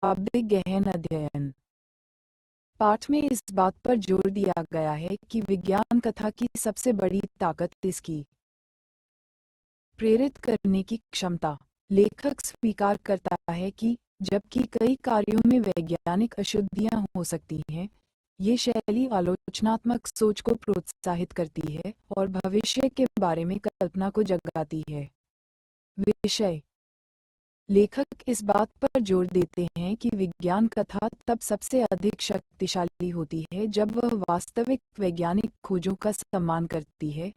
शाब्दिक गहन अध्ययन। पाठ में इस बात पर जोर दिया गया है कि विज्ञान कथा की सबसे बड़ी ताकत इसकी प्रेरित करने की क्षमता। लेखक स्वीकार करता है कि जबकि कई कार्यों में वैज्ञानिक अशुद्धियां हो सकती हैं, ये शैली आलोचनात्मक सोच को प्रोत्साहित करती है और भविष्य के बारे में कल्पना को जगाती है। विषय: लेखक इस बात पर जोर देते हैं कि विज्ञान कथा तब सबसे अधिक शक्तिशाली होती है जब वह वास्तविक वैज्ञानिक खोजों का सम्मान करती है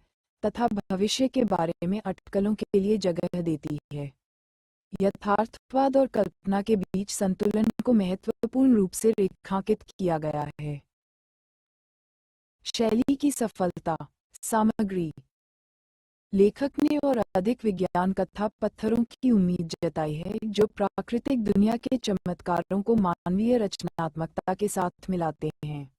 तथा भविष्य के बारे में अटकलों के लिए जगह देती है। यथार्थवाद और कल्पना के बीच संतुलन को महत्वपूर्ण रूप से रेखांकित किया गया है। शैली की सफलता। सामग्री: लेखक ने और अधिक विज्ञान कथा पत्थरों की उम्मीद जताई है जो प्राकृतिक दुनिया के चमत्कारों को मानवीय रचनात्मकता के साथ मिलाते हैं।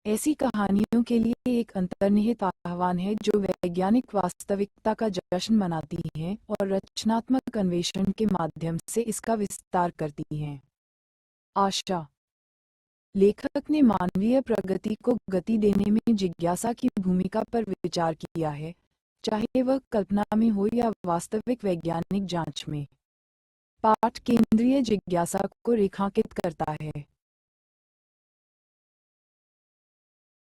ऐसी कहानियों के लिए एक अंतर्निहित आह्वान है जो वैज्ञानिक वास्तविकता का जश्न मनाती हैं और रचनात्मक अन्वेषण के माध्यम से इसका विस्तार करती हैं। आशा: लेखक ने मानवीय प्रगति को गति देने में जिज्ञासा की भूमिका पर विचार किया है, चाहे वह कल्पना में हो या वास्तविक वैज्ञानिक जांच में। पाठ केंद्रीय जिज्ञासा को रेखांकित करता है।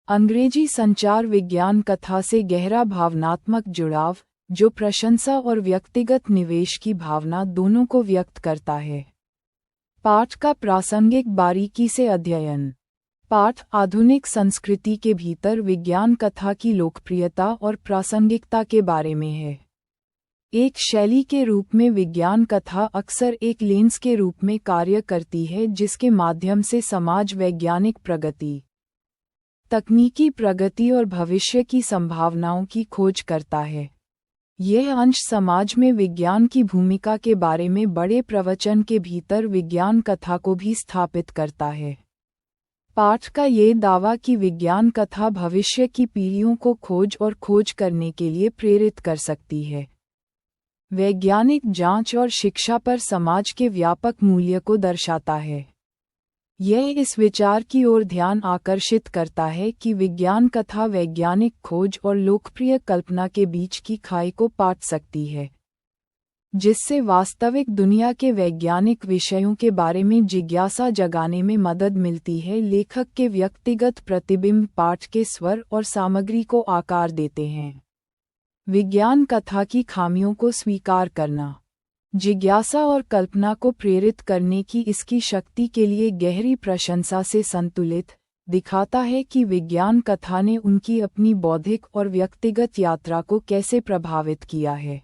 अंग्रेजी संचार विज्ञान कथा से गहरा भावनात्मक जुड़ाव, जो प्रशंसा और व्यक्तिगत निवेश की भावना दोनों को व्यक्त करता है। पाठ का प्रासंगिक बारीकी से अध्ययन। पाठ आधुनिक संस्कृति के भीतर विज्ञान कथा की लोकप्रियता और प्रासंगिकता के बारे में है। एक शैली के रूप में विज्ञान कथा अक्सर एक लेंस के रूप में कार्य करती है जिसके माध्यम से समाज वैज्ञानिक प्रगति, तकनीकी प्रगति और भविष्य की संभावनाओं की खोज करता है। यह अंश समाज में विज्ञान की भूमिका के बारे में बड़े प्रवचन के भीतर विज्ञान कथा को भी स्थापित करता है। पाठ का ये दावा कि विज्ञान कथा भविष्य की पीढ़ियों को खोज करने के लिए प्रेरित कर सकती है, वैज्ञानिक जांच और शिक्षा पर समाज के व्यापक मूल्य को दर्शाता है। यह इस विचार की ओर ध्यान आकर्षित करता है कि विज्ञान कथा वैज्ञानिक खोज और लोकप्रिय कल्पना के बीच की खाई को पाट सकती है, जिससे वास्तविक दुनिया के वैज्ञानिक विषयों के बारे में जिज्ञासा जगाने में मदद मिलती है। लेखक के व्यक्तिगत प्रतिबिंब पाठ के स्वर और सामग्री को आकार देते हैं। विज्ञान कथा की खामियों को स्वीकार करना। जिज्ञासा और कल्पना को प्रेरित करने की इसकी शक्ति के लिए गहरी प्रशंसा से संतुलित दिखाता है कि विज्ञान कथा ने उनकी अपनी बौद्धिक और व्यक्तिगत यात्रा को कैसे प्रभावित किया है।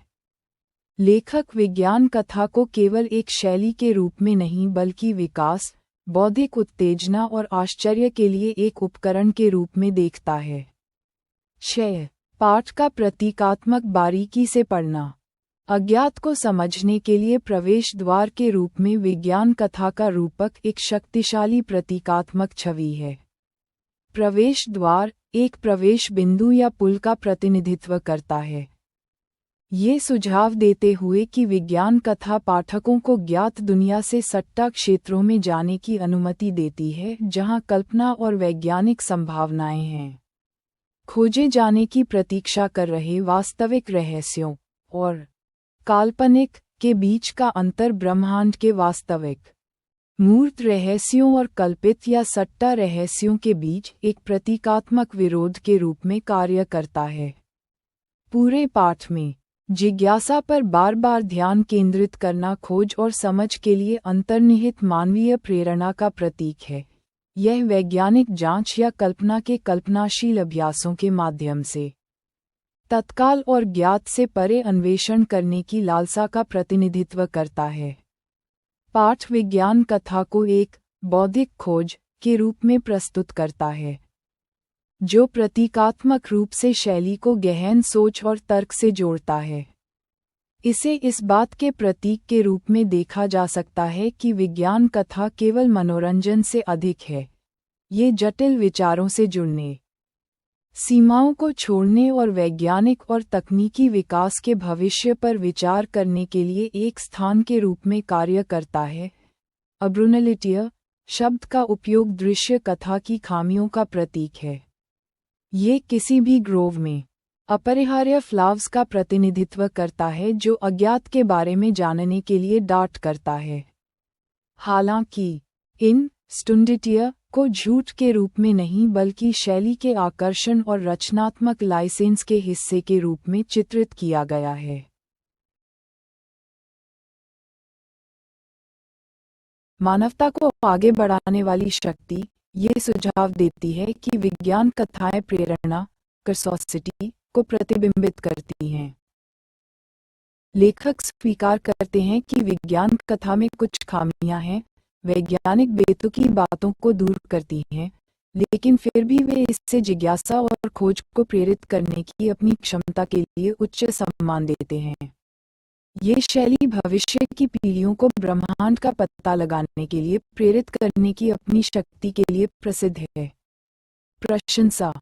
लेखक विज्ञान कथा को केवल एक शैली के रूप में नहीं बल्कि विकास, बौद्धिक उत्तेजना और आश्चर्य के लिए एक उपकरण के रूप में देखता है। शय: पाठ का प्रतीकात्मक बारीकी से पढ़ना। अज्ञात को समझने के लिए प्रवेश द्वार के रूप में विज्ञान कथा का रूपक एक शक्तिशाली प्रतीकात्मक छवि है। प्रवेश द्वार एक प्रवेश बिंदु या पुल का प्रतिनिधित्व करता है, ये सुझाव देते हुए कि विज्ञान कथा पाठकों को ज्ञात दुनिया से सट्टा क्षेत्रों में जाने की अनुमति देती है जहां कल्पना और वैज्ञानिक संभावनाएं हैं, खोजे जाने की प्रतीक्षा कर रहे वास्तविक रहस्यों और काल्पनिक के बीच का अंतर ब्रह्मांड के वास्तविक मूर्त रहस्यों और कल्पित या सट्टा रहस्यों के बीच एक प्रतीकात्मक विरोध के रूप में कार्य करता है। पूरे पाठ में जिज्ञासा पर बार बार ध्यान केंद्रित करना खोज और समझ के लिए अंतर्निहित मानवीय प्रेरणा का प्रतीक है। यह वैज्ञानिक जांच या कल्पना के कल्पनाशील अभ्यासों के माध्यम से तत्काल और ज्ञात से परे अन्वेषण करने की लालसा का प्रतिनिधित्व करता है। पाठ विज्ञान कथा को एक बौद्धिक खोज के रूप में प्रस्तुत करता है, जो प्रतीकात्मक रूप से शैली को गहन सोच और तर्क से जोड़ता है। इसे इस बात के प्रतीक के रूप में देखा जा सकता है कि विज्ञान कथा केवल मनोरंजन से अधिक है, ये जटिल विचारों से जुड़ने, सीमाओं को छोड़ने और वैज्ञानिक और तकनीकी विकास के भविष्य पर विचार करने के लिए एक स्थान के रूप में कार्य करता है। अब्रुनलिटिया शब्द का उपयोग दृश्य कथा की खामियों का प्रतीक है। ये किसी भी ग्रोव में अपरिहार्य फ्लाव्स का प्रतिनिधित्व करता है जो अज्ञात के बारे में जानने के लिए डांट करता है। हालांकि इन स्टुंडिटिया को झूठ के रूप में नहीं बल्कि शैली के आकर्षण और रचनात्मक लाइसेंस के हिस्से के रूप में चित्रित किया गया है। मानवता को आगे बढ़ाने वाली शक्ति ये सुझाव देती है कि विज्ञान कथाएं प्रेरणा कर्सोसिटी को प्रतिबिंबित करती हैं। लेखक स्वीकार करते हैं कि विज्ञान कथा में कुछ खामियां हैं, वैज्ञानिक बेतुकी बातों को दूर करती हैं, लेकिन फिर भी वे इससे जिज्ञासा और खोज को प्रेरित करने की अपनी क्षमता के लिए उच्च सम्मान देते हैं। ये शैली भविष्य की पीढ़ियों को ब्रह्मांड का पता लगाने के लिए प्रेरित करने की अपनी शक्ति के लिए प्रसिद्ध है। प्रशंसा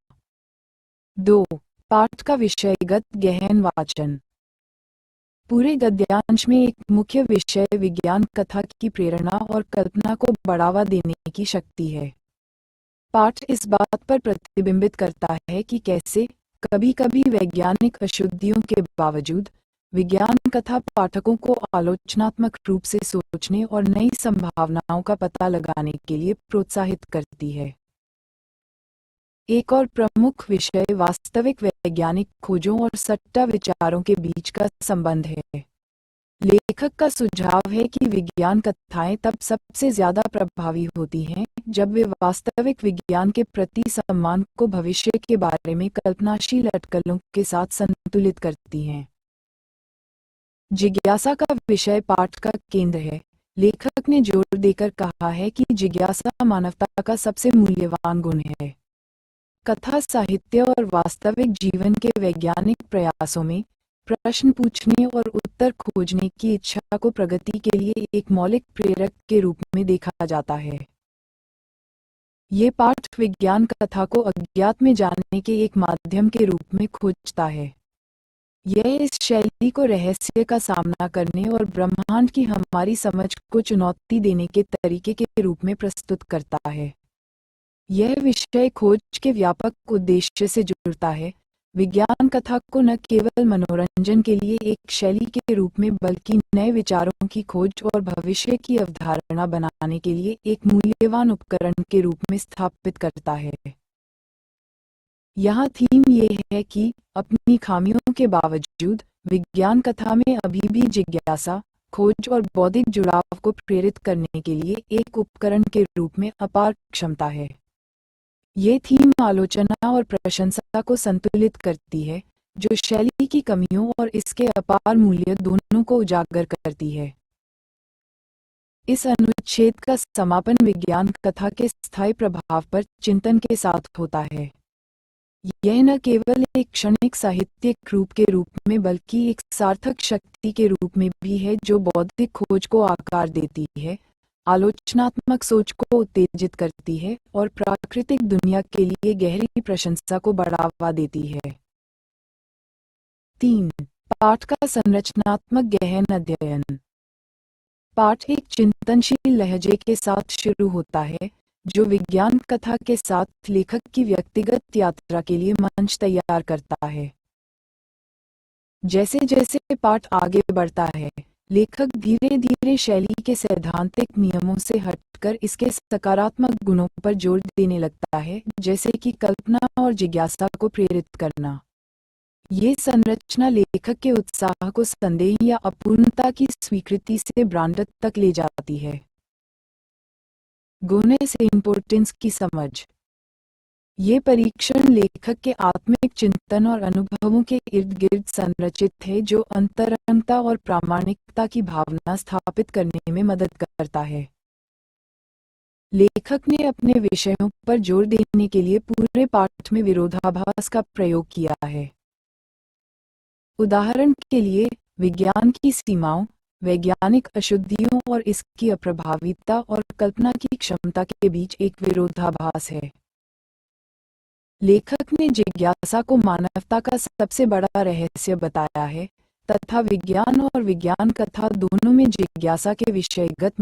2. पाठ का विषयगत गहन वाचन। पूरे गद्यांश में एक मुख्य विषय विज्ञान कथा की प्रेरणा और कल्पना को बढ़ावा देने की शक्ति है। पाठ इस बात पर प्रतिबिंबित करता है कि कैसे कभी-कभी वैज्ञानिक अशुद्धियों के बावजूद विज्ञान कथा पाठकों को आलोचनात्मक रूप से सोचने और नई संभावनाओं का पता लगाने के लिए प्रोत्साहित करती है। एक और प्रमुख विषय वास्तविक वैज्ञानिक खोजों और सट्टा विचारों के बीच का संबंध है। लेखक का सुझाव है कि विज्ञान कथाएं तब सबसे ज्यादा प्रभावी होती हैं जब वे वास्तविक विज्ञान के प्रति सम्मान को भविष्य के बारे में कल्पनाशील अटकलों के साथ संतुलित करती हैं। जिज्ञासा का विषय पाठ का केंद्र है। लेखक ने जोर देकर कहा है कि जिज्ञासा मानवता का सबसे मूल्यवान गुण है। कथा साहित्य और वास्तविक जीवन के वैज्ञानिक प्रयासों में प्रश्न पूछने और उत्तर खोजने की इच्छा को प्रगति के लिए एक मौलिक प्रेरक के रूप में देखा जाता है। ये पाठ विज्ञान कथा को अज्ञात में जानने के एक माध्यम के रूप में खोजता है। यह इस शैली को रहस्य का सामना करने और ब्रह्मांड की हमारी समझ को चुनौती देने के तरीके के रूप में प्रस्तुत करता है। यह विषय खोज के व्यापक उद्देश्य से जुड़ता है, विज्ञान कथा को न केवल मनोरंजन के लिए एक शैली के रूप में बल्कि नए विचारों की खोज और भविष्य की अवधारणा बनाने के लिए एक मूल्यवान उपकरण के रूप में स्थापित करता है। यहाँ थीम ये है कि अपनी खामियों के बावजूद विज्ञान कथा में अभी भी जिज्ञासा, खोज और बौद्धिक जुड़ाव को प्रेरित करने के लिए एक उपकरण के रूप में अपार क्षमता है। ये थीम आलोचना और प्रशंसा को संतुलित करती है, जो शैली की कमियों और इसके अपार मूल्य दोनों को उजागर करती है। इस अनुच्छेद का समापन विज्ञान कथा के स्थायी प्रभाव पर चिंतन के साथ होता है। यह न केवल एक क्षणिक साहित्यिक रूप के रूप में बल्कि एक सार्थक शक्ति के रूप में भी है जो बौद्धिक खोज को आकार देती है, आलोचनात्मक सोच को उत्तेजित करती है और प्राकृतिक दुनिया के लिए गहरी प्रशंसा को बढ़ावा देती है। 3. पाठ का संरचनात्मक गहन अध्ययन। पाठ एक चिंतनशील लहजे के साथ शुरू होता है जो विज्ञान कथा के साथ लेखक की व्यक्तिगत यात्रा के लिए मंच तैयार करता है। जैसे जैसे पाठ आगे बढ़ता है, लेखक धीरे धीरे शैली के सैद्धांतिक नियमों से हटकर इसके सकारात्मक गुणों पर जोर देने लगता है, जैसे कि कल्पना और जिज्ञासा को प्रेरित करना। ये संरचना लेखक के उत्साह को संदेह या अपूर्णता की स्वीकृति से ब्रांड तक ले जाती है। गोनेस इम्पोर्टेंस की समझ। ये परीक्षण लेखक के आत्मिक चिंतन और अनुभवों के इर्द गिर्द संरचित है जो अंतरंगता और प्रामाणिकता की भावना स्थापित करने में मदद करता है। लेखक ने अपने विषयों पर जोर देने के लिए पूरे पाठ में विरोधाभास का प्रयोग किया है। उदाहरण के लिए, विज्ञान की सीमाओं, वैज्ञानिक अशुद्धियों और इसकी अप्रभाविता और कल्पना की क्षमता के बीच एक विरोधाभास है। लेखक ने जिज्ञासा को मानवता का सबसे बड़ा रहस्य बताया है तथा विज्ञान और विज्ञान कथा दोनों में जिज्ञासा के विषयगत